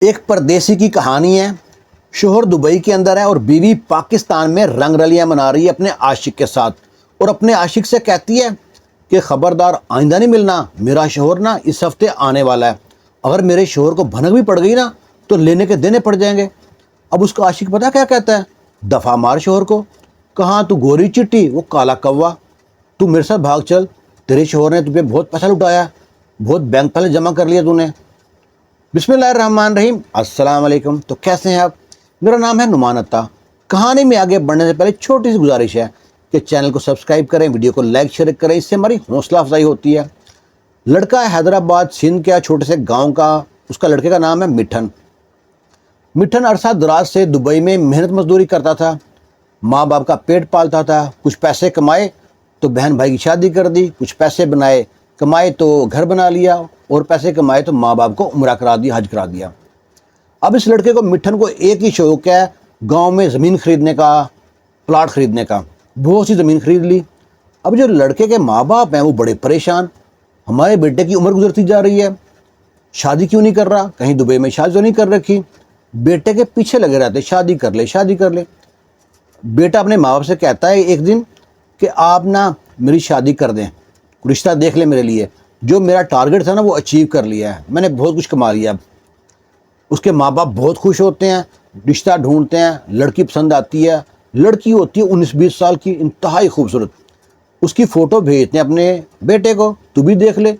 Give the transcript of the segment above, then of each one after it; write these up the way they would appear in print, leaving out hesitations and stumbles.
ایک پردیسی کی کہانی ہے۔ شوہر دبئی کے اندر ہے اور بیوی پاکستان میں رنگ رلیاں منا رہی ہے اپنے عاشق کے ساتھ، اور اپنے عاشق سے کہتی ہے کہ خبردار آئندہ نہیں ملنا، میرا شوہر نا اس ہفتے آنے والا ہے، اگر میرے شوہر کو بھنک بھی پڑ گئی نا تو لینے کے دینے پڑ جائیں گے۔ اب اس کا عاشق پتہ کیا کہتا ہے؟ دفعہ مار شوہر کو، کہاں تو گوری چٹی وہ کالا کوا، تو میرے ساتھ بھاگ چل، تیرے شوہر نے تجھے بہت پیسہ لٹایا، بہت بینک پہلے جمع کر لیا تو نے۔ بسم اللہ الرحمن الرحیم، السلام علیکم۔ تو کیسے ہیں آپ؟ میرا نام ہے نعمان عطا۔ کہانی میں آگے بڑھنے سے پہلے چھوٹی سی گزارش ہے کہ چینل کو سبسکرائب کریں، ویڈیو کو لائک شیئر کریں، اس سے ہماری حوصلہ افزائی ہوتی ہے۔ لڑکا ہے حیدرآباد سندھ کے چھوٹے سے گاؤں کا، اس کا لڑکے کا نام ہے مٹھن۔ مٹھن عرصہ دراز سے دبئی میں محنت مزدوری کرتا تھا، ماں باپ کا پیٹ پالتا تھا، کچھ پیسے کمائے تو بہن بھائی کی شادی کر دی، کچھ پیسے کمائے تو گھر بنا لیا، اور پیسے کمائے تو ماں باپ کو عمرہ کرا دیا، حج کرا دیا۔ اب اس لڑکے کو مٹھن کو ایک ہی شوق ہے، گاؤں میں زمین خریدنے کا، پلاٹ خریدنے کا۔ بہت سی زمین خرید لی۔ اب جو لڑکے کے ماں باپ ہیں وہ بڑے پریشان، ہمارے بیٹے کی عمر گزرتی جا رہی ہے، شادی کیوں نہیں کر رہا؟ کہیں دبئی میں شادی تو نہیں کر رکھی؟ بیٹے کے پیچھے لگے رہتے، شادی کر لے شادی کر لے۔ بیٹا اپنے ماں باپ سے کہتا ہے ایک دن کہ آپ نا میری شادی کر دیں، رشتہ دیکھ لیں میرے لیے، جو میرا ٹارگٹ تھا نا وہ اچیو کر لیا ہے، میں نے بہت کچھ کما لیا۔ اب اس کے ماں باپ بہت خوش ہوتے ہیں، رشتہ ڈھونڈتے ہیں، لڑکی پسند آتی ہے، لڑکی ہوتی ہے 19-20 سال کی، انتہائی خوبصورت۔ اس کی فوٹو بھیجتے ہیں اپنے بیٹے کو، تو بھی دیکھ لے۔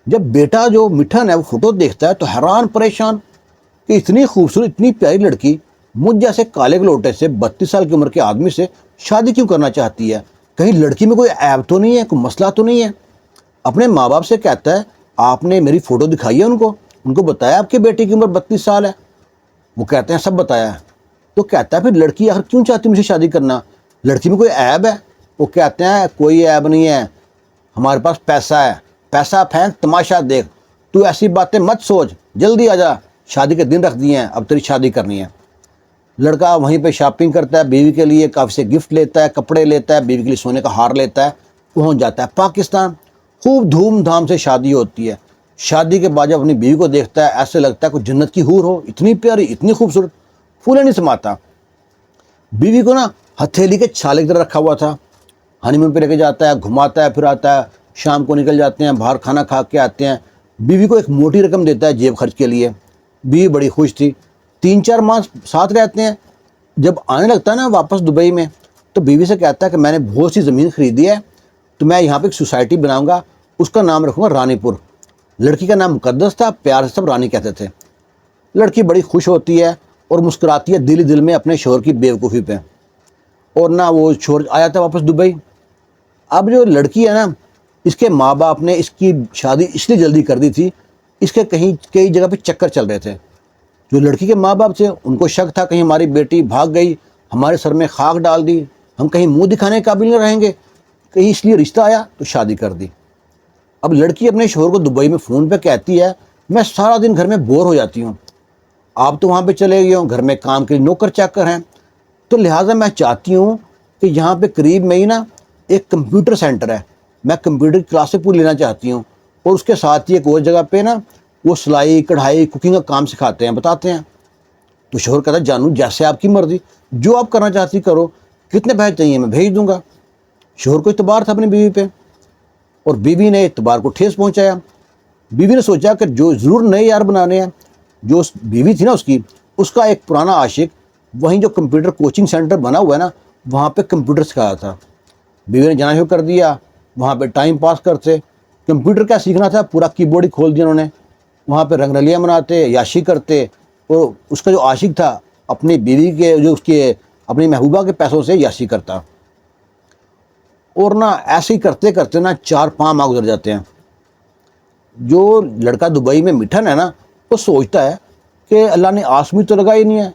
جب بیٹا جو مٹھن ہے وہ فوٹو دیکھتا ہے تو حیران پریشان کہ اتنی خوبصورت، اتنی پیاری لڑکی مجھ جیسے کالے گلوٹے سے 32 سال کی عمر کے آدمی سے شادی کیوں کرنا چاہتی ہے؟ کہیں لڑکی میں کوئی عیب تو نہیں ہے، کوئی مسئلہ تو نہیں ہے؟ اپنے ماں باپ سے کہتا ہے آپ نے میری فوٹو دکھائی ہے ان کو بتایا آپ کے بیٹے کی عمر 32 سال ہے؟ وہ کہتے ہیں سب بتایا ہے۔ تو کہتا ہے پھر لڑکی آخر کیوں چاہتی مجھے شادی کرنا؟ لڑکی میں کوئی عیب ہے؟ وہ کہتے ہیں کوئی عیب نہیں ہے، ہمارے پاس پیسہ ہے، پیسہ پھینک تماشا دیکھ، تو ایسی باتیں مت سوچ، جلدی آ جا، شادی کے دن رکھ دیے ہیں، اب تیری شادی کرنی ہے۔ لڑکا وہیں پہ شاپنگ کرتا ہے، بیوی کے لیے کافی سے گفٹ لیتا ہے، کپڑے لیتا ہے، بیوی کے لیے سونے کا ہار لیتا ہے، پہنچ جاتا ہے پاکستان۔ خوب دھوم دھام سے شادی ہوتی ہے۔ شادی کے بعد جب اپنی بیوی کو دیکھتا ہے ایسے لگتا ہے کوئی جنت کی حور ہو، اتنی پیاری، اتنی خوبصورت، پھولے نہیں سماتا۔ بیوی کو نا ہتھیلی کے چھالے کی طرح رکھا ہوا تھا، ہنی مون پہ لے کے جاتا ہے، گھماتا ہے پھراتا ہے، شام کو نکل جاتے ہیں، باہر کھانا کھا کے آتے ہیں۔ بیوی کو ایک موٹی رقم دیتا ہے جیب خرچ کے لیے۔ بیوی بڑی خوش تھی، 3-4 ماہ ساتھ رہتے ہیں۔ جب آنے لگتا ہے نا واپس دبئی میں تو بیوی سے کہتا ہے کہ میں نے بہت سی زمین خریدی ہے، تو میں یہاں پہ ایک سوسائٹی بناؤں گا، اس کا نام رکھوں گا رانی پور۔ لڑکی کا نام مقدس تھا، پیار سے سب رانی کہتے تھے۔ لڑکی بڑی خوش ہوتی ہے اور مسکراتی ہے دل ہی دل میں اپنے شوہر کی بیوقوفی پہ، اور نہ وہ شوہر آیا تھا واپس دبئی۔ اب جو لڑکی ہے نا، اس کے ماں باپ نے اس کی شادی اس لیے جلدی کر دی تھی، اس کے کئی جگہ پہ چکر چل رہے تھے۔ جو لڑکی کے ماں باپ تھے ان کو شک تھا کہیں ہماری بیٹی بھاگ گئی، ہمارے سر میں خاک ڈال دی، ہم کہیں منہ دکھانے کے قابل نہ رہیں گے، کہیں اس لیے رشتہ آیا تو شادی کر دی۔ اب لڑکی اپنے شوہر کو دبئی میں فون پہ کہتی ہے میں سارا دن گھر میں بور ہو جاتی ہوں، آپ تو وہاں پہ چلے گئے ہوں، گھر میں کام کے نوکر چاکر ہیں، تو لہٰذا میں چاہتی ہوں کہ یہاں پہ قریب میں ہی نا ایک کمپیوٹر سینٹر ہے، میں کمپیوٹر کی کلاسیں پوری لینا چاہتی ہوں، اور اس کے ساتھ ہی ایک اور جگہ پہ نا وہ سلائی کڑھائی کوکنگ کا کام سکھاتے ہیں، بتاتے ہیں۔ تو شوہر کہتا ہے جانو جیسے آپ کی مرضی، جو آپ کرنا چاہتی کرو، کتنے پیسے چاہیے میں بھیج دوں گا۔ شوہر کو اعتبار تھا اپنی بیوی پہ، اور بیوی نے اعتبار کو ٹھیس پہنچایا۔ بیوی نے سوچا کہ جو ضرور نئے یار بنانے ہیں۔ جو بیوی تھی نا اس کا ایک پرانا عاشق وہیں جو کمپیوٹر کوچنگ سینٹر بنا ہوا ہے نا وہاں پہ کمپیوٹر سکھایا تھا۔ بیوی نے جانا شروع کر دیا، وہاں پہ ٹائم پاس کرتے، کمپیوٹر کیا سیکھنا تھا، پورا کی بورڈ ہی کھول دیا انہوں نے، وہاں پہ رنگ رلیاں مناتے، عیاشی کرتے، اور اس کا جو عاشق تھا اپنی بیوی کے اپنی محبوبہ کے پیسوں سے عیاشی کرتا، اور نہ ایسے ہی کرتے کرتے نا 4-5 ماہ گزر جاتے ہیں۔ جو لڑکا دبئی میں مٹھن ہے نا وہ سوچتا ہے کہ اللہ نے آسمی تو لگا ہی نہیں ہے،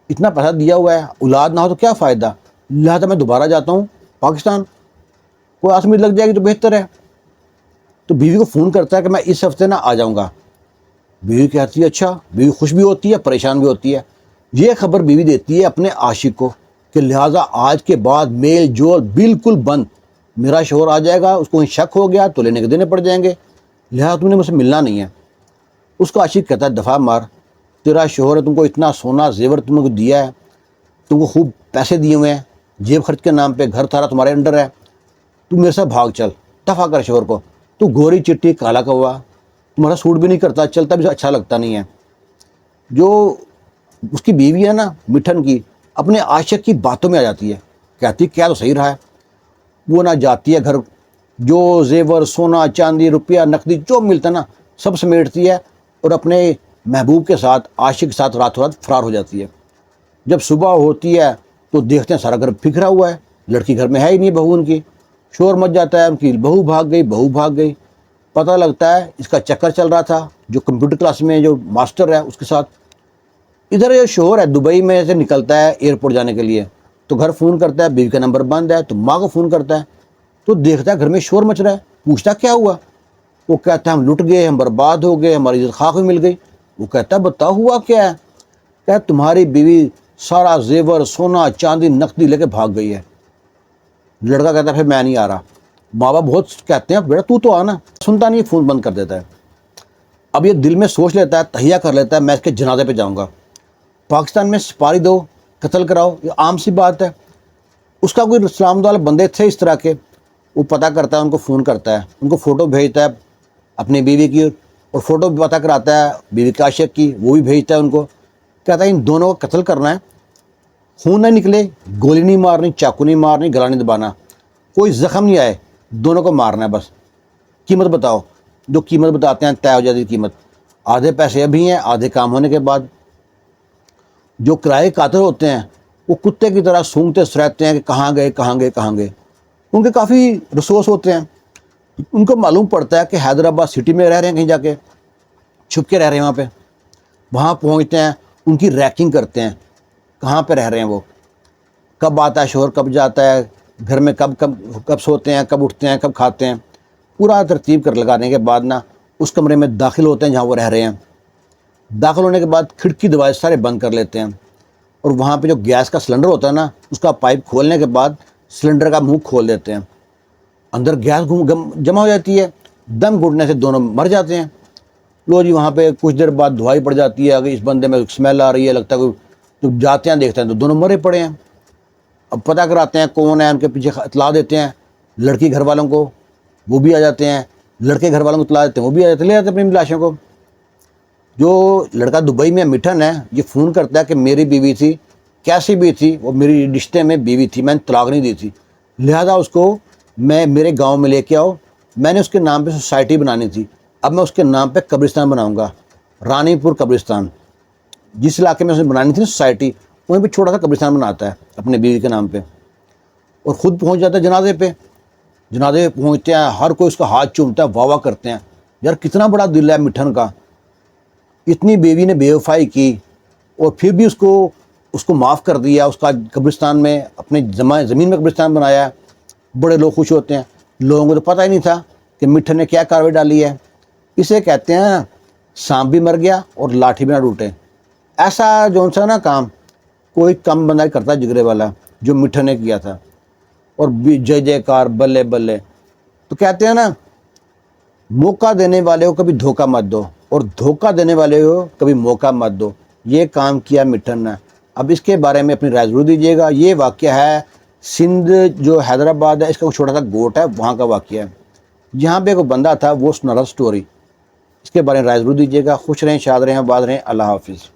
اتنا پیسہ دیا ہوا ہے، اولاد نہ ہو تو کیا فائدہ، لہٰذا میں دوبارہ جاتا ہوں پاکستان، کوئی آسمی لگ جائے گی تو بہتر ہے۔ تو بیوی کو فون کرتا ہے کہ میں اس ہفتے نہ آ جاؤں گا۔ بیوی کہتی ہے اچھا، بیوی خوش بھی ہوتی ہے پریشان بھی ہوتی ہے۔ یہ خبر بیوی دیتی ہے اپنے عاشق کو کہ لہٰذا آج کے بعد میل جول بالکل بند، میرا شوہر آ جائے گا، اس کو شک ہو گیا تو لینے کے دینے پڑ جائیں گے، لہٰذا تم نے مجھ سے ملنا نہیں ہے۔ اس کا عاشق کہتا ہے دفعہ مار، تیرا شوہر ہے، تم کو اتنا سونا زیور تم کو دیا ہے، تم کو خوب پیسے دیے ہوئے ہیں، جیب خرچ کے نام پہ گھر تھارا تمہارے انڈر ہے، تو میرے ساتھ بھاگ چل، دفع کر شوہر کو، تو گوری چٹی کالا کوا، تمہارا سوٹ بھی نہیں کرتا، چلتا بھی اچھا لگتا نہیں ہے۔ جو اس کی بیوی ہے نا مٹھن کی، اپنے عاشق کی باتوں میں آ جاتی ہے، کہتی کیا تو صحیح رہا ہے، وہ نہ جاتی ہے گھر، جو زیور سونا چاندی روپیہ نقدی جو ملتا ہے نا سب سمیٹتی ہے، اور اپنے محبوب کے ساتھ عاشق کے ساتھ راتوں رات فرار ہو جاتی ہے۔ جب صبح ہوتی ہے تو دیکھتے ہیں سارا گھر بکھرا ہوا ہے، لڑکی گھر میں ہے ہی نہیں، بہو ان کی، شور مچ جاتا ہے، ان کی بہو بھاگ گئی، بہو بھاگ گئی، پتہ لگتا ہے اس کا چکر چل رہا تھا جو کمپیوٹر کلاس میں جو ماسٹر ہے اس کے ساتھ۔ ادھر یہ شوہر ہے دبئی میں سے نکلتا ہے ایئرپورٹ جانے کے لیے، تو گھر فون کرتا ہے، بیوی کا نمبر بند ہے، تو ماں کو فون کرتا ہے، تو دیکھتا ہے گھر میں شور مچ رہا ہے، پوچھتا کیا ہوا، وہ کہتا ہے ہم لٹ گئے، ہم برباد ہو گئے، ہماری عزت خاک میں مل گئی۔ وہ کہتا ہے بتاؤ ہوا کیا ہے، کہ تمہاری بیوی سارا زیور سونا چاندی نقدی لے کے بھاگ گئی ہے۔ لڑکا کہتا ہے پھر میں نہیں آ رہا۔ ماں باپ بہت کہتے ہیں بیٹا تو آنا، سنتا نہیں، فون بند کر دیتا ہے۔ اب یہ دل میں سوچ لیتا ہے، تہیہ کر لیتا ہے میں اس کے جنازے پہ جاؤں گا، پاکستان میں سپاری دو، قتل کراؤ، یہ عام سی بات ہے۔ اس کا کوئی سلام والے بندے تھے اس طرح کے، وہ پتہ کرتا ہے، ان کو فون کرتا ہے، ان کو فوٹو بھیجتا ہے اپنی بیوی کی، اور فوٹو بھی پتہ کراتا ہے بیوی کے عاشق کی، وہ بھی بھیجتا ہے ان کو، کہتا ہے ان دونوں کو قتل کرنا ہے، خون نہ نکلے، گولی نہیں مارنی، چاقو نہیں مارنی، گلا نہیں دبانا، کوئی زخم نہیں آئے، دونوں کو مارنا ہے بس، قیمت بتاؤ۔ جو قیمت بتاتے ہیں طے ہو جاتی قیمت، آدھے پیسے ابھی ہیں، آدھے کام ہونے کے بعد۔ جو کرائے قاتل ہوتے ہیں وہ کتے کی طرح سونگتے رہتے ہیں کہ کہاں گئے کہاں گئے کہاں گئے، ان کے کافی ریسورس ہوتے ہیں، ان کو معلوم پڑتا ہے کہ حیدرآباد سٹی میں رہ رہے ہیں، کہیں جا کے چھپ کے رہ رہے ہیں وہاں پہنچتے ہیں، ان کی ریکنگ کرتے ہیں، کہاں پہ رہ رہے ہیں وہ، کب آتا ہے شوہر، کب جاتا ہے گھر میں، کب سوتے ہیں، کب اٹھتے ہیں، کب کھاتے ہیں، پورا ترتیب کر لگانے کے بعد نا اس کمرے میں داخل ہوتے ہیں جہاں وہ رہ رہے ہیں۔ داخل ہونے کے بعد کھڑکی دروازے سارے بند کر لیتے ہیں، اور وہاں پہ جو گیس کا سلنڈر ہوتا ہے نا اس کا پائپ کھولنے کے بعد سلنڈر کا منہ کھول دیتے ہیں، اندر گیس جمع ہو جاتی ہے، دم گھٹنے سے دونوں مر جاتے ہیں۔ لو جی وہاں پہ کچھ دیر بعد دھوائی پڑ جاتی ہے، اگر اس بندے میں اسمیل آ رہی ہے، لگتا ہے کوئی، جب جاتے ہیں دیکھتے ہیں تو دونوں مرے پڑے ہیں۔ اب پتہ کراتے ہیں کون ہے، ان کے پیچھے اطلاع دیتے ہیں لڑکی گھر والوں کو، وہ بھی آ جاتے ہیں، لڑکے گھر والوں کو اطلاع دیتے ہیں، وہ بھی آ جاتے ہیں، لے جاتے ہیں اپنی لاشوں کو۔ جو لڑکا دبئی میں مٹھن ہے یہ فون کرتا ہے کہ میری بیوی تھی، کیسی بھی تھی وہ، میری رشتے میں بیوی تھی، میں نے طلاق نہیں دی تھی، لہذا اس کو میں میرے گاؤں میں لے کے آؤ، میں نے اس کے نام پہ سوسائٹی بنانی تھی، اب میں اس کے نام پہ قبرستان بناؤں گا، رانی پور قبرستان، جس علاقے میں اسے بنانی تھی سوسائٹی، وہیں پہ چھوٹا سا قبرستان بناتا ہے اپنے بیوی کے نام پہ، اور خود پہنچ جاتا ہے جنازے پہ۔ جنازے پہ پہنچتے ہیں، ہر کوئی اس کا ہاتھ چومتا ہے، واہ واہ کرتے ہیں، یار کتنا بڑا دل ہے مٹھن کا، اتنی بیوی نے بے وفائی کی اور پھر بھی اس کو معاف کر دیا، اس کا قبرستان میں اپنے زمین میں قبرستان بنایا ہے، بڑے لوگ خوش ہوتے ہیں۔ لوگوں کو تو پتہ ہی نہیں تھا کہ مٹھن نے کیا کاروائی ڈالی ہے۔ اسے کہتے ہیں سانپ بھی مر گیا اور لاٹھی بھی نہ ٹوٹے، ایسا جو سا نا کام کوئی کم بندہ کرتا جگرے والا جو مٹھن نے کیا تھا، اور جے جے کار بلے بلے۔ تو کہتے ہیں نا موقع دینے والے کو کبھی دھوکہ مت دو، اور دھوکہ دینے والے کو کبھی موقع مت دو، یہ کام کیا مٹھن نے۔ اب اس کے بارے میں اپنی رائے ضرور دیجیے گا۔ یہ واقعہ ہے سندھ جو حیدرآباد ہے، اس کا چھوٹا سا گوٹ ہے، وہاں کا واقعہ ہے، جہاں پہ کوئی بندہ تھا وہ سنا رہا سٹوری۔ اس کے بارے میں رائے ضرور دیجیے گا۔ خوش رہیں، شاد رہیں، آباد رہیں۔ اللہ حافظ۔